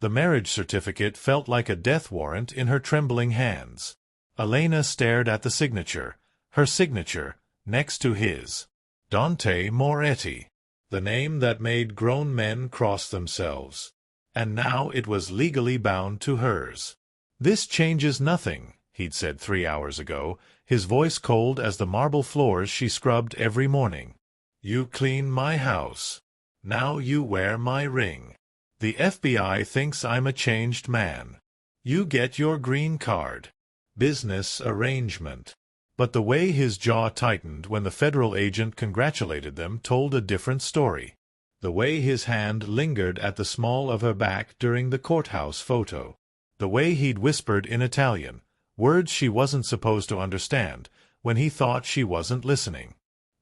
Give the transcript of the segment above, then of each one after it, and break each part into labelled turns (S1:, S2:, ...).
S1: The marriage certificate felt like a death warrant in her trembling hands. Elena stared at the signature, her signature, next to his. Dante Moretti. The name that made grown men cross themselves. And now it was legally bound to hers. "This changes nothing," he'd said 3 hours ago, his voice cold as the marble floors she scrubbed every morning. "You clean my house. Now you wear my ring. The FBI thinks I'm a changed man. You get your green card. Business arrangement." But the way his jaw tightened when the federal agent congratulated them told a different story. The way his hand lingered at the small of her back during the courthouse photo. The way he'd whispered in Italian, words she wasn't supposed to understand, when he thought she wasn't listening.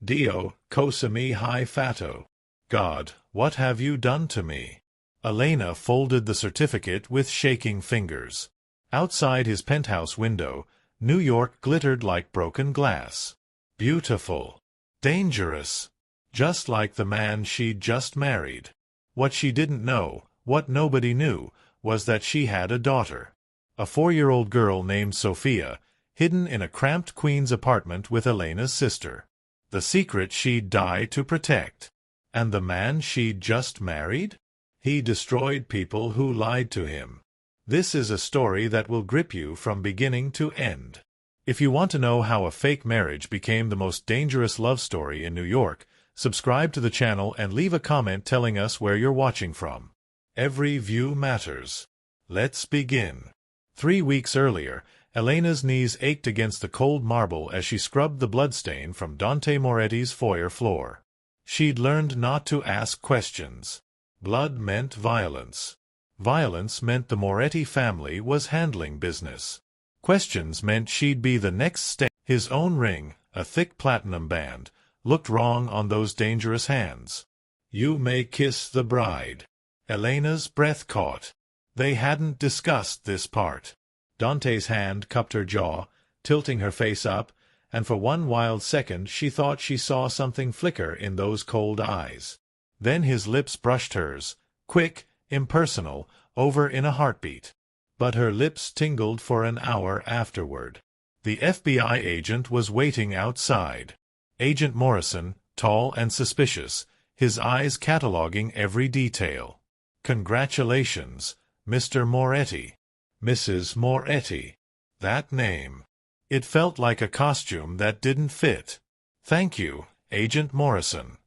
S1: "Dio, cosa mi hai fatto?" God, what have you done to me? Elena folded the certificate with shaking fingers. Outside his penthouse window, New York glittered like broken glass. Beautiful. Dangerous. Just like the man she'd just married. What she didn't know, what nobody knew, was that she had a daughter. A 4-year-old girl named Sophia, hidden in a cramped Queens apartment with Elena's sister. The secret she'd die to protect. And the man she'd just married? He destroyed people who lied to him. This is a story that will grip you from beginning to end. If you want to know how a fake marriage became the most dangerous love story in New York, subscribe to the channel and leave a comment telling us where you're watching from. Every view matters. Let's begin. 3 weeks earlier, Elena's knees ached against the cold marble as she scrubbed the bloodstain from Dante Moretti's foyer floor. She'd learned not to ask questions. Blood meant violence. Violence meant the Moretti family was handling business. Questions meant she'd be the next step. His own ring, a thick platinum band, looked wrong on those dangerous hands. "You may kiss the bride." Elena's breath caught. They hadn't discussed this part. Dante's hand cupped her jaw, tilting her face up, and for one wild second she thought she saw something flicker in those cold eyes. Then his lips brushed hers, quick, impersonal, over in a heartbeat. But her lips tingled for an hour afterward. The FBI agent was waiting outside. Agent Morrison, tall and suspicious, his eyes cataloging every detail. "Congratulations, Mr. Moretti." Mrs. Moretti. That name. It felt like a costume that didn't fit. "Thank you, Agent Morrison."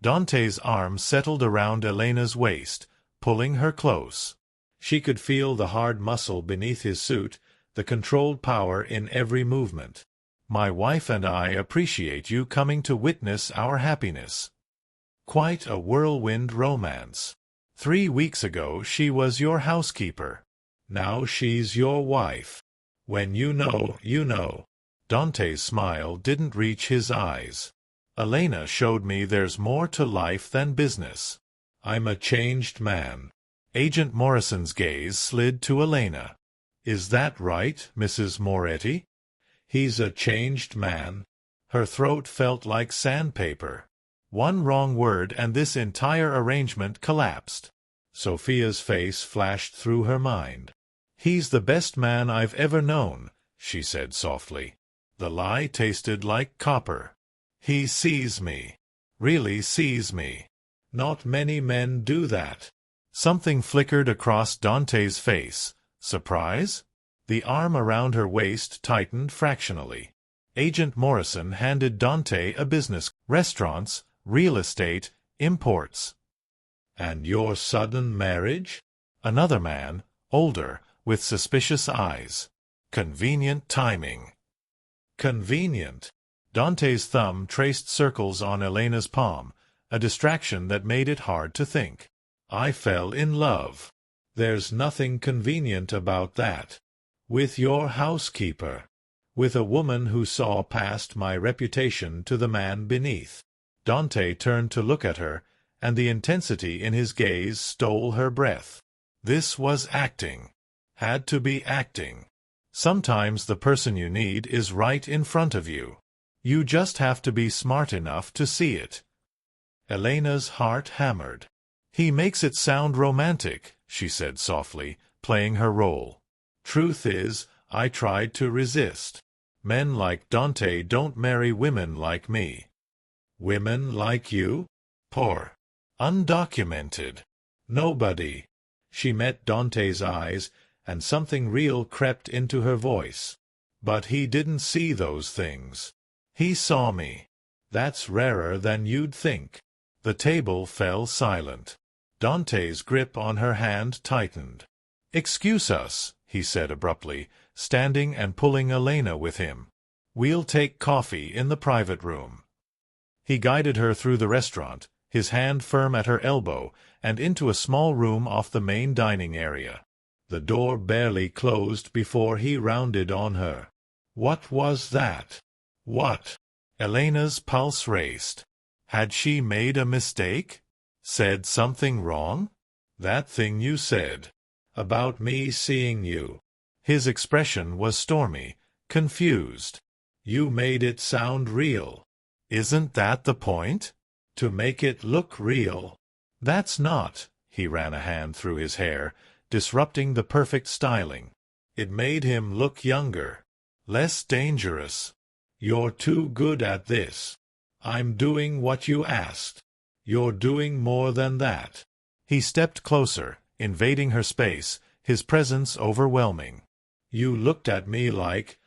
S1: Dante's arm settled around Elena's waist, pulling her close. She could feel the hard muscle beneath his suit, the controlled power in every movement. "My wife and I appreciate you coming to witness our happiness." Quite a whirlwind romance. 3 weeks ago she was your housekeeper. Now she's your wife. When you know, you know. Dante's smile didn't reach his eyes. "Elena showed me there's more to life than business. I'm a changed man." Agent Morrison's gaze slid to Elena. "Is that right, Mrs. Moretti?" "He's a changed man." Her throat felt like sandpaper. One wrong word and this entire arrangement collapsed. Sophia's face flashed through her mind. "He's the best man I've ever known," she said softly. The lie tasted like copper. "He sees me. Really sees me. Not many men do that." Something flickered across Dante's face. Surprise? The arm around her waist tightened fractionally. Agent Morrison handed Dante a business. "Restaurants, real estate, imports." "And your sudden marriage?" Another man, older, with suspicious eyes. "Convenient timing." "Convenient." Dante's thumb traced circles on Elena's palm, a distraction that made it hard to think. "I fell in love." "There's nothing convenient about that." "With your housekeeper." "With a woman who saw past my reputation to the man beneath." Dante turned to look at her, and the intensity in his gaze stole her breath. This was acting. Had to be acting. Sometimes the person you need is right in front of you. You just have to be smart enough to see it. Elena's heart hammered. "He makes it sound romantic," she said softly, playing her role. Truth is, I tried to resist. Men like Dante don't marry women like me. Women like you? Poor. Undocumented. Nobody. She met Dante's eyes, and something real crept into her voice. But he didn't see those things. He saw me. That's rarer than you'd think. The table fell silent. Dante's grip on her hand tightened. "Excuse us," he said abruptly, standing and pulling Elena with him. "We'll take coffee in the private room." He guided her through the restaurant, his hand firm at her elbow, and into a small room off the main dining area. The door barely closed before he rounded on her. What was that? What? Elena's pulse raced. Had she made a mistake? Said something wrong? That thing you said. About me seeing you. His expression was stormy, confused. You made it sound real. Isn't that the point? To make it look real. That's not. He ran a hand through his hair, disrupting the perfect styling. It made him look younger. Less dangerous. You're too good at this. I'm doing what you asked. You're doing more than that. He stepped closer, invading her space, his presence overwhelming. You looked at me like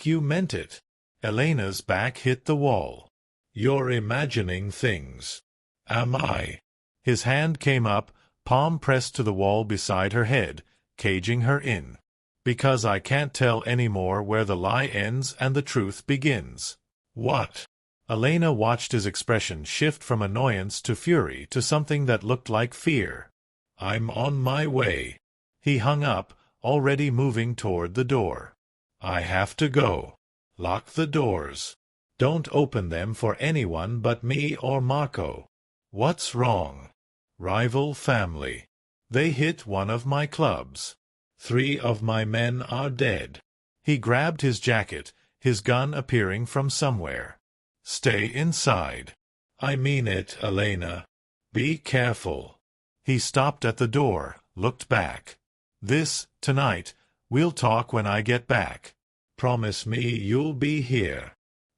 S1: you meant it. Elena's back hit the wall. You're imagining things. Am I? His hand came up, palm pressed to the wall beside her head, caging her in. Because I can't tell any more where the lie ends and the truth begins. What? Elena watched his expression shift from annoyance to fury to something that looked like fear. I'm on my way. He hung up, already moving toward the door. I have to go. Lock the doors. Don't open them for anyone but me or Marco. What's wrong? Rival family. They hit one of my clubs. 3 of my men are dead. He grabbed his jacket, his gun appearing from somewhere. Stay inside. I mean it, Elena. Be careful. He stopped at the door, looked back. Tonight, we'll talk when I get back. Promise me you'll be here.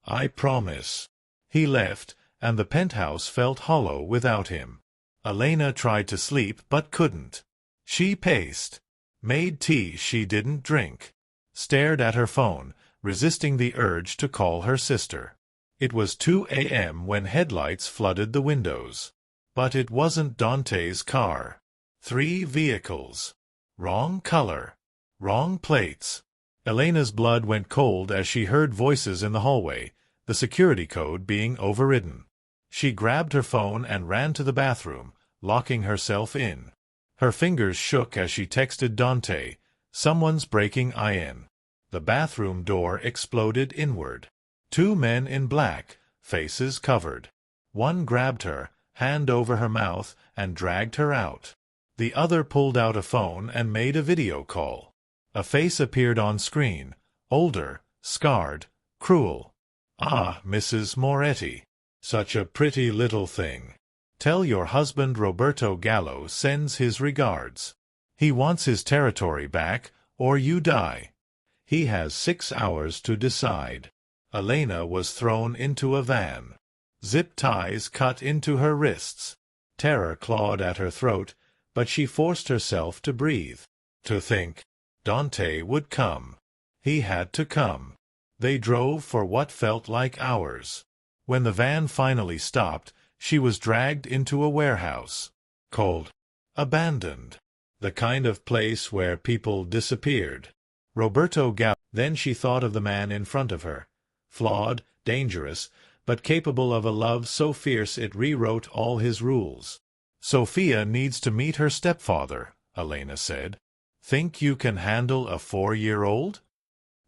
S1: I promise. He left, and the penthouse felt hollow without him. Elena tried to sleep but couldn't. She paced. Made tea she didn't drink. Stared at her phone, resisting the urge to call her sister. It was 2 a.m. when headlights flooded the windows. But it wasn't Dante's car. 3 vehicles. Wrong color. Wrong plates. Elena's blood went cold as she heard voices in the hallway, the security code being overridden. She grabbed her phone and ran to the bathroom, locking herself in. Her fingers shook as she texted Dante, "Someone's breaking in." The bathroom door exploded inward. 2 men in black, faces covered. One grabbed her, hand over her mouth, and dragged her out. The other pulled out a phone and made a video call. A face appeared on screen, older, scarred, cruel. Ah, Mrs. Moretti. Such a pretty little thing. Tell your husband Roberto Gallo sends his regards. He wants his territory back, or you die. He has 6 hours to decide. Elena was thrown into a van. Zip ties cut into her wrists. Terror clawed at her throat, but she forced herself to breathe. To think. Dante would come. He had to come. They drove for what felt like hours. When the van finally stopped, she was dragged into a warehouse. Cold. Abandoned. The kind of place where people disappeared. Roberto Gallo. Then she thought of the man in front of her. Flawed, dangerous, but capable of a love so fierce it rewrote all his rules. Sophia needs to meet her stepfather, Elena said. Think you can handle a 4-year-old?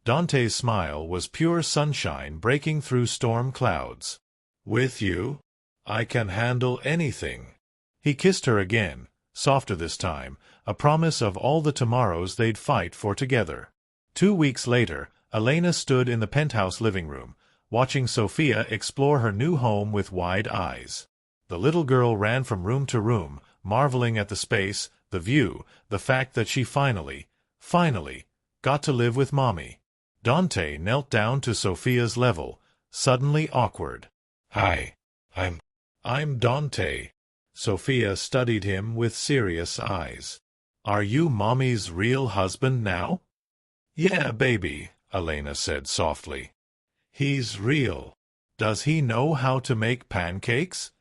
S1: Dante's smile was pure sunshine breaking through storm clouds. With you? I can handle anything. He kissed her again, softer this time, a promise of all the tomorrows they'd fight for together. 2 weeks later, Elena stood in the penthouse living room, watching Sophia explore her new home with wide eyes. The little girl ran from room to room, marveling at the space, The view, the fact that she finally got to live with Mommy. Dante knelt down to Sophia's level, suddenly awkward. "Hi, I'm Dante." Sophia studied him with serious eyes. "Are you Mommy's real husband now?" "Yeah, baby," Elena said softly. "He's real. Does he know how to make pancakes?"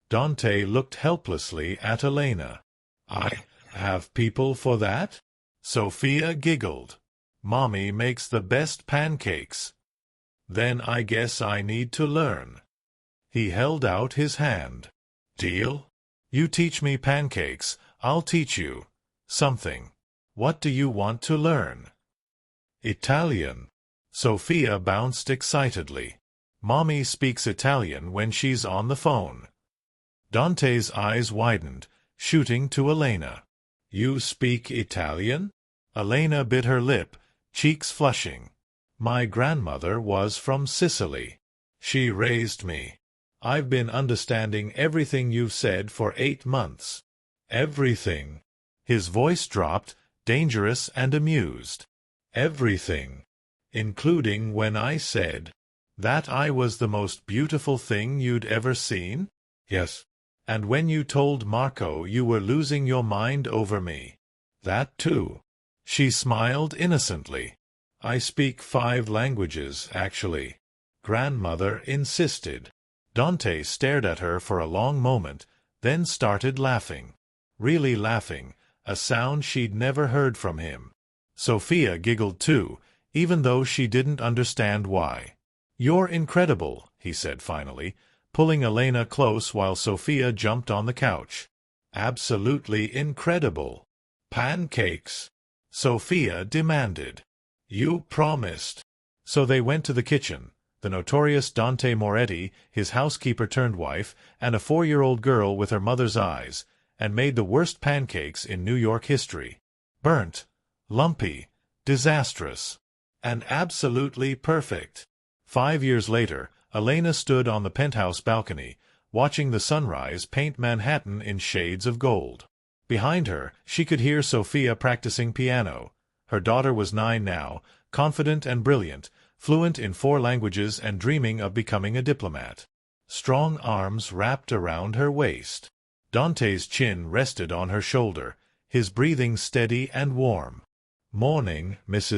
S1: Dante looked helplessly at Elena. "I have people for that?" Sophia giggled. "Mommy makes the best pancakes." "Then I guess I need to learn." He held out his hand. "Deal? You teach me pancakes, I'll teach you something. What do you want to learn?" "Italian." Sophia bounced excitedly. "Mommy speaks Italian when she's on the phone." Dante's eyes widened, shooting to Elena. "You speak Italian?" Elena bit her lip, cheeks flushing. "My grandmother was from Sicily. She raised me. I've been understanding everything you've said for 8 months. Everything." His voice dropped, dangerous and amused. "Everything. Including when I said that I was the most beautiful thing you'd ever seen?" "Yes." "And when you told Marco you were losing your mind over me?" "That too." She smiled innocently. "I speak 5 languages, actually." Grandmother insisted. Dante stared at her for a long moment, then started laughing. Really laughing, a sound she'd never heard from him. Sophia giggled too, even though she didn't understand why. "You're incredible," he said finally, pulling Elena close while Sophia jumped on the couch. "Absolutely incredible." "Pancakes," Sophia demanded. "You promised." So they went to the kitchen. The notorious Dante Moretti, his housekeeper-turned-wife, and a 4-year-old girl with her mother's eyes, and made the worst pancakes in New York history. Burnt, lumpy, disastrous, and absolutely perfect. 5 years later, Elena stood on the penthouse balcony, watching the sunrise paint Manhattan in shades of gold. Behind her, she could hear Sophia practicing piano. Her daughter was 9 now, confident and brilliant, fluent in 4 languages and dreaming of becoming a diplomat. Strong arms wrapped around her waist. Dante's chin rested on her shoulder, his breathing steady and warm. "Morning, Mrs.